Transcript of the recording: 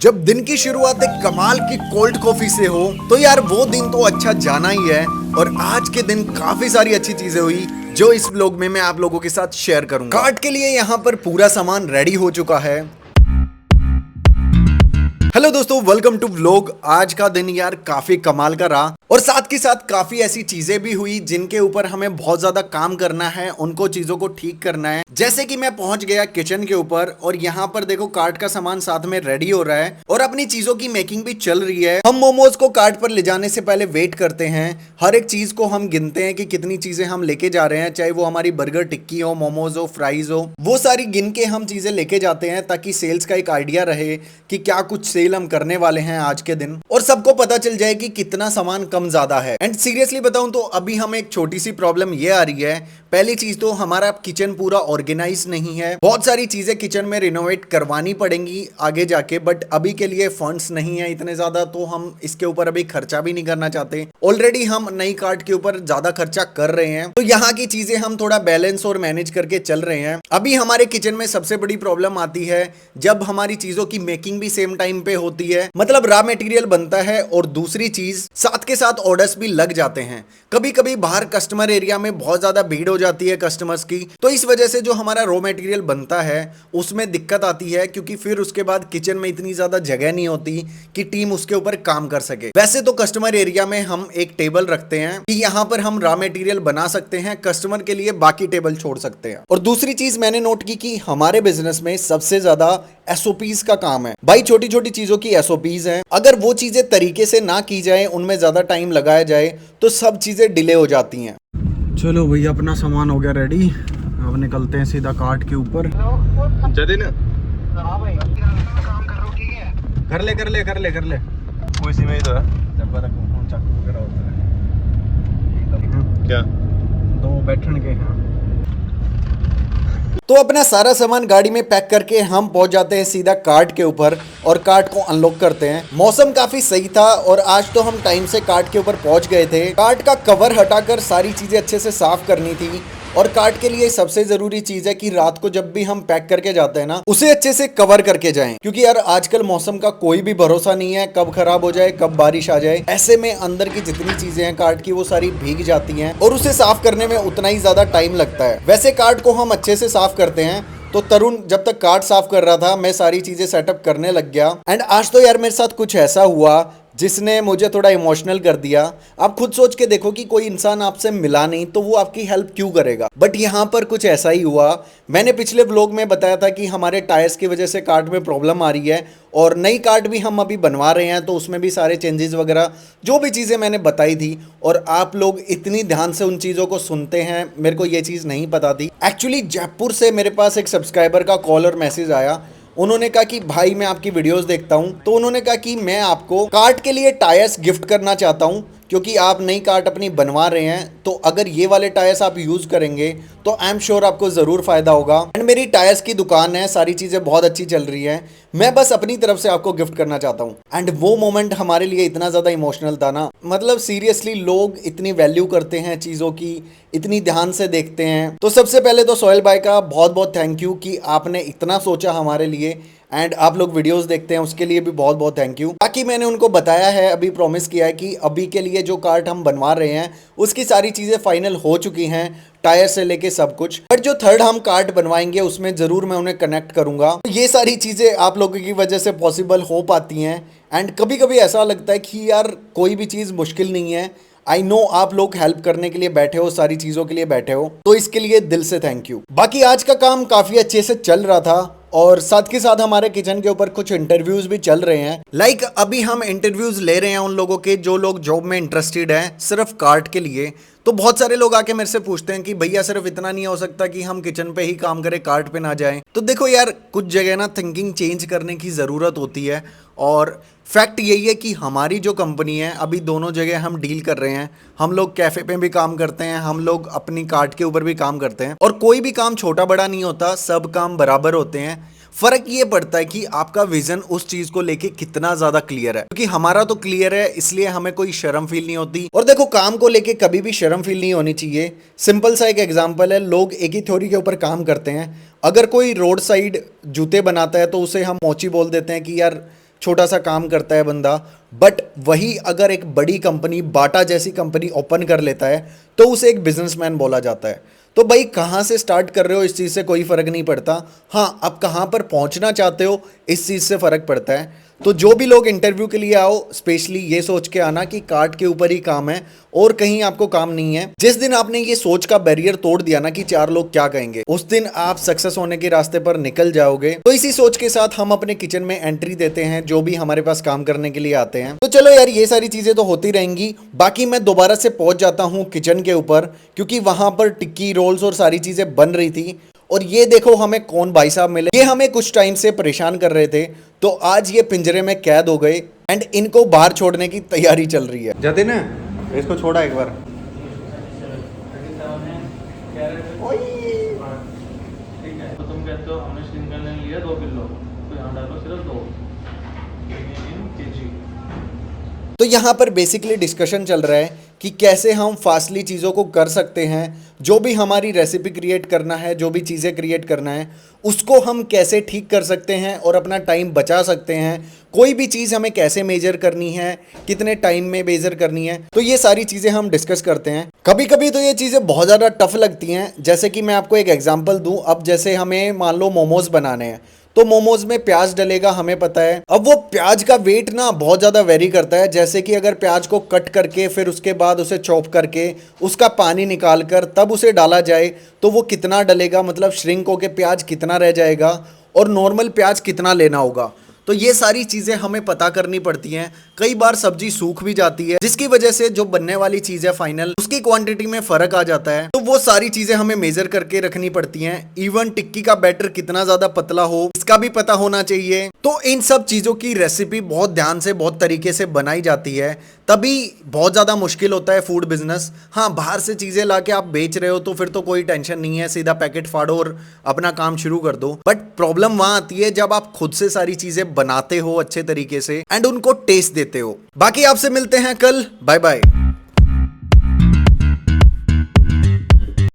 जब दिन की शुरुआत एक कमाल की कोल्ड कॉफी से हो तो यार वो दिन तो अच्छा जाना ही है। और आज के दिन काफी सारी अच्छी चीजें हुई जो इस व्लॉग में मैं आप लोगों के साथ शेयर करूंगा। कार्ट के लिए यहाँ पर पूरा सामान रेडी हो चुका है। हेलो दोस्तों, वेलकम टू व्लॉग। आज का दिन यार काफी कमाल का रहा और साथ के साथ काफी ऐसी चीजें भी हुई जिनके ऊपर हमें बहुत ज्यादा काम करना है, उनको चीजों को ठीक करना है। जैसे कि मैं पहुंच गया किचन के ऊपर और यहाँ पर देखो कार्ट का सामान साथ में रेडी हो रहा है और अपनी चीजों की मेकिंग भी चल रही है। हम मोमोज को कार्ट पर ले जाने से पहले वेट करते हैं, हर एक चीज को हम गिनते हैं कि कितनी चीजें हम लेके जा रहे हैं, चाहे वो हमारी बर्गर टिक्की हो, मोमोज हो, फ्राइज हो, वो सारी गिन के हम चीजें लेके जाते हैं ताकि सेल्स का एक आइडिया रहे कि क्या कुछ सेल हम करने वाले हैं आज के दिन और सबको पता चल जाए कि कितना सामान कम ज्यादा है। एंड सीरियसली बताऊं तो अभी हमें एक छोटी सी प्रॉब्लम ये आ रही है। पहली चीज तो हमारा किचन पूरा ऑर्गेनाइज नहीं है, बहुत सारी चीजें किचन में रिनोवेट करवानी पड़ेंगी आगे जाके, बट अभी के लिए फंड्स नहीं है इतने ज्यादा, तो हम इसके ऊपर अभी खर्चा भी नहीं करना चाहते। ऑलरेडी हम नई कार्ट के ऊपर ज्यादा खर्चा कर रहे हैं, तो यहाँ की चीजें हम थोड़ा बैलेंस और मैनेज करके चल रहे हैं। अभी हमारे किचन में सबसे बड़ी प्रॉब्लम आती है जब हमारी चीजों की मेकिंग भी सेम टाइम पे होती है, मतलब रॉ मटेरियल बनता है और दूसरी चीज साथ के साथ ऑर्डर्स भी लग जाते हैं। कभी कभी बाहर कस्टमर एरिया में बहुत ज्यादा भीड़ हो जाती है कस्टमर्स की, तो इस वजह से जो हमारा रॉ मटेरियल बनता है उसमें दिक्कत आती है, क्योंकि फिर उसके बाद किचन में इतनी ज्यादा जगह नहीं होती कि टीम उसके ऊपर काम कर सके। वैसे तो कस्टमर एरिया में हम एक टेबल रखते हैं कि यहाँ पर हम रॉ मटेरियल बना सकते हैं, कस्टमर के लिए बाकी टेबल छोड़ सकते हैं। और दूसरी चीज मैंने नोट की कि हमारे बिजनेस में सबसे ज्यादा एसओपीज का काम है। भाई छोटी छोटी चीजों की एसओपीज हैं, अगर वो चीजें तरीके से ना की जाए, उनमें ज्यादा टाइम लगाया जाए तो सब चीजें डिले हो जाती हैं। चलो भैया, अपना सामान हो गया रेडी, अब निकलते हैं सीधा कार्ट के ऊपर। जतिन कर ले कर ले कर ले कर ले। कोई सी में ही तो है चाकू वगैरह होता है क्या? दो बैठन के हैं। तो अपना सारा सामान गाड़ी में पैक करके हम पहुंच जाते हैं सीधा कार्ट के ऊपर और कार्ट को अनलॉक करते हैं। मौसम काफी सही था और आज तो हम टाइम से कार्ट के ऊपर पहुंच गए थे। कार्ट का कवर हटाकर सारी चीजें अच्छे से साफ करनी थी और कार्ट के लिए सबसे जरूरी चीज है कि रात को जब भी हम पैक करके जाते हैं ना, उसे अच्छे से कवर करके जाएं, क्योंकि यार आजकल मौसम का कोई भी भरोसा नहीं है, कब खराब हो जाए, कब बारिश आ जाए। ऐसे में अंदर की जितनी चीजें हैं कार्ट की वो सारी भीग जाती हैं और उसे साफ करने में उतना ही ज्यादा टाइम लगता है। वैसे कार्ट को हम अच्छे से साफ करते हैं, तो तरुण जब तक कार्ट साफ कर रहा था मैं सारी चीजें सेटअप करने लग गया। एंड आज तो यार मेरे साथ कुछ ऐसा हुआ जिसने मुझे थोड़ा इमोशनल कर दिया। आप खुद सोच के देखो कि कोई इंसान आपसे मिला नहीं तो वो आपकी हेल्प क्यों करेगा, बट यहाँ पर कुछ ऐसा ही हुआ। मैंने पिछले व्लॉग में बताया था कि हमारे टायर्स की वजह से कार्ट में प्रॉब्लम आ रही है और नई कार्ट भी हम अभी बनवा रहे हैं, तो उसमें भी सारे चेंजेस वगैरह जो भी चीज़ें मैंने बताई थी, और आप लोग इतनी ध्यान से उन चीज़ों को सुनते हैं, मेरे को ये चीज़ नहीं पता थी। एक्चुअली जयपुर से मेरे पास एक सब्सक्राइबर का कॉल और मैसेज आया। उन्होंने कहा कि भाई मैं आपकी वीडियोस देखता हूं, तो उन्होंने कहा कि मैं आपको कार्ट के लिए टायर्स गिफ्ट करना चाहता हूं, क्योंकि आप नई कार्ट अपनी बनवा रहे हैं, तो अगर ये वाले टायर्स आप यूज करेंगे तो आई एम श्योर आपको जरूर फायदा होगा। एंड मेरी टायर्स की दुकान है, सारी चीजें बहुत अच्छी चल रही है, मैं बस अपनी तरफ से आपको गिफ्ट करना चाहता हूँ। एंड वो मोमेंट हमारे लिए इतना ज्यादा इमोशनल था ना, मतलब सीरियसली लोग इतनी वैल्यू करते हैं चीजों की, इतनी ध्यान से देखते हैं। तो सबसे पहले तो सोहेल भाई का बहुत बहुत थैंक यू कि आपने इतना सोचा हमारे लिए, एंड आप लोग वीडियोस देखते हैं उसके लिए भी बहुत बहुत थैंक यू। बाकी मैंने उनको बताया है, अभी प्रॉमिस किया है कि अभी के लिए जो कार्ट हम बनवा रहे हैं उसकी सारी चीज़ें फाइनल हो चुकी हैं, टायर से लेके सब कुछ, बट जो थर्ड हम कार्ट बनवाएंगे उसमें ज़रूर मैं उन्हें कनेक्ट करूंगा। ये सारी चीज़ें आप लोगों की वजह से पॉसिबल हो पाती हैं। एंड कभी कभी ऐसा लगता है कि यार कोई भी चीज़ मुश्किल नहीं है। आई नो आप लोग हेल्प करने के लिए बैठे हो, सारी चीज़ों के लिए बैठे हो, तो इसके लिए दिल से थैंक यू। बाकी आज का काम काफ़ी अच्छे से चल रहा था और साथ के साथ हमारे किचन के ऊपर कुछ इंटरव्यूज भी चल रहे हैं। लाइक अभी हम इंटरव्यूज ले रहे हैं उन लोगों के जो लोग जॉब में इंटरेस्टेड हैं सिर्फ कार्ट के लिए। तो बहुत सारे लोग आके मेरे से पूछते हैं कि भैया सिर्फ इतना नहीं हो सकता कि हम किचन पे ही काम करें, कार्ट पे ना जाएं। तो देखो यार, कुछ जगह ना थिंकिंग चेंज करने की ज़रूरत होती है और फैक्ट यही है कि हमारी जो कंपनी है अभी दोनों जगह हम डील कर रहे हैं। हम लोग कैफ़े पे भी काम करते हैं, हम लोग अपनी कार्ट के ऊपर भी काम करते हैं, और कोई भी काम छोटा बड़ा नहीं होता, सब काम बराबर होते हैं। फर्क ये पड़ता है कि आपका विजन उस चीज को लेके कितना ज्यादा क्लियर है, क्योंकि हमारा तो क्लियर है इसलिए हमें कोई शर्म फील नहीं होती। और देखो, काम को लेके कभी भी शर्म फील नहीं होनी चाहिए। सिंपल सा एक एग्जांपल है, लोग एक ही थ्योरी के ऊपर काम करते हैं। अगर कोई रोड साइड जूते बनाता है तो उसे हम मोची बोल देते हैं कि यार छोटा सा काम करता है बंदा, बट वही अगर एक बड़ी कंपनी बाटा जैसी कंपनी ओपन कर लेता है तो उसे एक बिजनेसमैन बोला जाता है। तो भाई कहाँ से स्टार्ट कर रहे हो इस चीज़ से कोई फ़र्क नहीं पड़ता, हाँ आप कहाँ पर पहुँचना चाहते हो इस चीज़ से फ़र्क पड़ता है। तो जो भी लोग इंटरव्यू के लिए आओ स्पेशली ये सोच के आना कि कार्ट के ऊपर ही काम है और कहीं आपको काम नहीं है। जिस दिन आपने ये सोच का बैरियर तोड़ दिया ना कि 4 लोग क्या कहेंगे, उस दिन आप सक्सेस होने के रास्ते पर निकल जाओगे। तो इसी सोच के साथ हम अपने किचन में एंट्री देते हैं जो भी हमारे पास काम करने के लिए आते हैं। तो चलो यार, ये सारी चीजें तो होती रहेंगी, बाकी मैं दोबारा से पहुंच जाता हूँ किचन के ऊपर क्योंकि वहां पर टिक्की रोल्स और सारी चीजें बन रही थी। और ये देखो हमें कौन भाई साहब मिले, ये हमें कुछ टाइम से परेशान कर रहे थे, तो आज ये पिंजरे में कैद हो गए एंड इनको बाहर छोड़ने की तैयारी चल रही है। जतिन इसको छोड़ा एक बार। ठीक है, तो तुम कहते हो हमने सिंगल ने लिया 2 किलो, तो यहाँ डालो सिर्फ 2 kg। तो यहाँ पर बेसिकली डिस्कशन चल रहा है कि कैसे हम फास्टली चीज़ों को कर सकते हैं, जो भी हमारी रेसिपी क्रिएट करना है, जो भी चीज़ें क्रिएट करना है उसको हम कैसे ठीक कर सकते हैं और अपना टाइम बचा सकते हैं। कोई भी चीज़ हमें कैसे मेजर करनी है, कितने टाइम में मेजर करनी है, तो ये सारी चीज़ें हम डिस्कस करते हैं। कभी कभी तो ये चीज़ें बहुत ज़्यादा टफ लगती हैं। जैसे कि मैं आपको एक एग्जांपल दूं, अब जैसे हमें मान लो मोमोज बनाने हैं तो मोमोज में प्याज डलेगा, हमें पता है। अब वो प्याज का वेट ना बहुत ज़्यादा वेरी करता है। जैसे कि अगर प्याज को कट करके फिर उसके बाद उसे चॉप करके उसका पानी निकाल कर तब उसे डाला जाए तो वो कितना डलेगा, मतलब श्रिंक होके प्याज कितना रह जाएगा और नॉर्मल प्याज कितना लेना होगा। तो ये सारी चीज़ें हमें पता करनी पड़ती हैं। कई बार सब्जी सूख भी जाती है जिसकी वजह से जो बनने वाली चीज़ है फाइनल उसकी क्वांटिटी में फ़र्क आ जाता है। तो वो सारी चीज़ें हमें मेजर करके रखनी पड़ती हैं। इवन टिक्की का बैटर कितना ज़्यादा पतला हो इसका भी पता होना चाहिए। तो इन सब चीज़ों की रेसिपी बहुत ध्यान से बहुत तरीके से बनाई जाती है, तभी बहुत ज़्यादा मुश्किल होता है फूड बिजनेस। हाँ, बाहर से चीज़ें ला के आप बेच रहे हो तो फिर तो कोई टेंशन नहीं है, सीधा पैकेट फाड़ो और अपना काम शुरू कर दो। बट प्रॉब्लम वहाँ आती है जब आप खुद से सारी चीज़ें बनाते हो अच्छे तरीके से एंड उनको टेस्ट देते हो। बाकी आपसे मिलते हैं कल, बाय बाय।